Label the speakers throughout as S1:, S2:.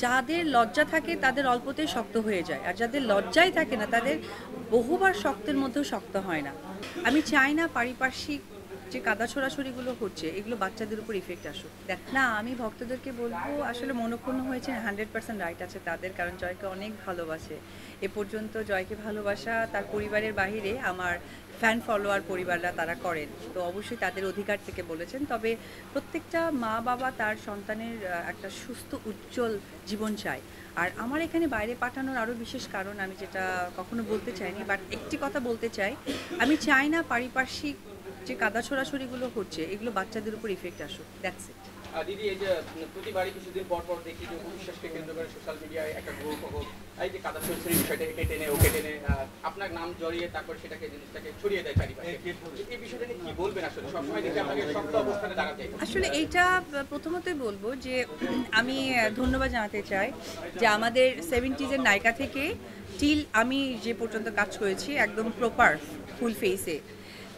S1: যাদের লজ্জা থাকে তাদের অল্পতেই শক্ত হয়ে যায়, আর যাদের লজ্জাই থাকে না তাদের বহুবার শক্তের মধ্যেও শক্ত হয় না। আমি চাই না পারিপার্শ্বিক যে কাদা ছোড়াছড়িগুলো হচ্ছে এগুলো বাচ্চাদের উপর ইফেক্ট আসুক। দেখ না, আমি ভক্তদেরকে বলবো আসলে মনক্ষুণ্ণ হয়েছে, 100% রাইট আছে তাদের, কারণ জয়কে অনেক ভালোবাসে। এ পর্যন্ত জয়কে ভালোবাসা তার পরিবারের বাহিরে আমার ফ্যান ফলোয়ার পরিবাররা তারা করেন, তো অবশ্যই তাদের অধিকার থেকে বলেছেন। তবে প্রত্যেকটা মা বাবা তার সন্তানের একটা সুস্থ উজ্জ্বল জীবন চায়। আর আমার এখানে বাইরে পাঠানোর আরও বিশেষ কারণ আমি যেটা কখনো বলতে চাইনি, বাট একটি কথা বলতে চাই, আমি চাই না পারিপার্শ্বিক যে কাদা ছোড়াছড়িগুলো হচ্ছে এগুলো বাচ্চাদের উপর ইফেক্ট আসুক, দ্যাটস ইট।
S2: দিদি, এই যে প্রতিবারই কিছুদিন পর পর দেখি যে বিশ্বাসকে কেন্দ্র করে সোশ্যাল মিডিয়ায় একটা গ্রুপ হোক, এই যে কাদা ছড়িয়ে বিষয়টা একে টেনে ওকে টেনে আপনার নাম জড়িয়ে তারপর সেটাকে জিনিসটাকে ছড়িয়ে দেয় চারিপাশে। এই বিষয়টা নিয়ে কি বলবেন? আসলে সবসময় দেখি আপনাকে শক্ত অবস্থানে দাঁড়াতে।
S1: আসলে এইটা প্রথমতই বলবো যে আমি ধন্যবাদ জানাতে চাই যে আমাদের 70s নায়িকা থেকে টিল আমি যে পর্যন্ত কাজ করেছি একদম প্রপার ফুল ফেসে,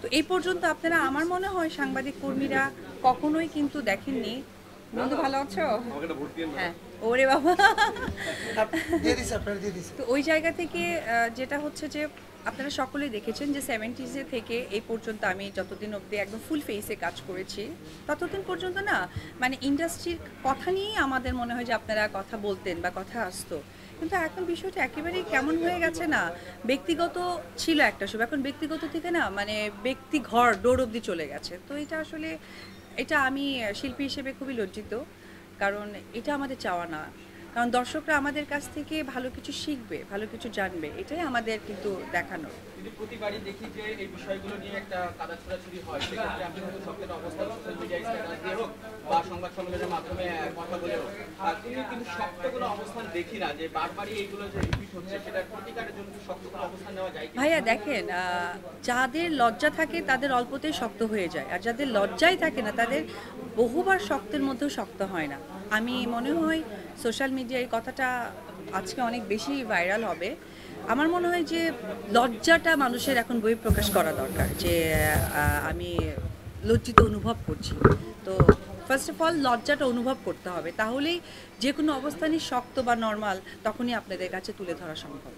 S1: তো এই পর্যন্ত আপনারা আমার মনে হয় সাংবাদিক কর্মীরা কখনোই কিন্তু দেখেননি। বন্ধু ভালো আছো? হ্যাঁ, ওরে বাবা। তো ওই জায়গা থেকে যেটা হচ্ছে যে আপনারা সকলেই দেখেছেন যে 70s থেকে এই পর্যন্ত আমি যতদিন অবধি একদম ফুল ফেসে কাজ করেছি ততদিন পর্যন্ত না, মানে ইন্ডাস্ট্রির কথা নিয়েই আমাদের মনে হয় যে আপনারা কথা বলতেন বা কথা আসতো, কিন্তু এখন বিষয়টা একেবারেই কেমন হয়ে গেছে না, ব্যক্তিগত ছিল একটা সময়, এখন ব্যক্তিগত থেকে না মানে ব্যক্তি ঘর ডোর অবধি চলে গেছে। তো এটা আসলে এটা আমি শিল্পী হিসেবে খুবই লজ্জিত, কারণ এটা আমাদের চাওয়া না। কারণ দর্শকরা আমাদের কাছ থেকে ভালো কিছু শিখবে, ভালো কিছু জানবে, এটাই আমাদের কিন্তু দেখানো।
S2: যদি প্রতিবারই দেখি যে এই বিষয়গুলো নিয়ে একটা কাদা ছোড়াছড়ি হয়, সেক্ষেত্রে আপনি হয়তো শক্তের অবস্থান সোশ্যাল মিডিয়ায় স্ট্যাটাস দিয়ে হোক বা সংবাদ সম্মেলনের মাধ্যমে কথা বলে হোক, তিনি কিন্তু শক্ত কোনো অবস্থান দেখি না যে বারবারই এইগুলো যে রিপিট হচ্ছে সেটার প্রতিকারের জন্য শক্ত কোনো অবস্থান নেওয়া যায়।
S1: ভাইয়া দেখেন, যাদের লজ্জা থাকে তাদের অল্পতেই শক্ত হয়ে যায়, আর যাদের লজ্জাই থাকে না তাদের বহুবার শক্তের মধ্যেও শক্ত হয় না। আমি মনে হয় সোশ্যাল মিডিয়ায় কথাটা আজকে অনেক বেশি ভাইরাল হবে। আমার মনে হয় যে লজ্জাটা মানুষের এখন বহিঃপ্রকাশ করা দরকার, যে আমি লজ্জিত অনুভব করছি। তো ফার্স্ট অফ অল লজ্জাটা অনুভব করতে হবে, তাহলেই যে কোনো অবস্থানই শক্ত বা নর্মাল তখনই আপনাদের কাছে তুলে ধরা সম্ভব।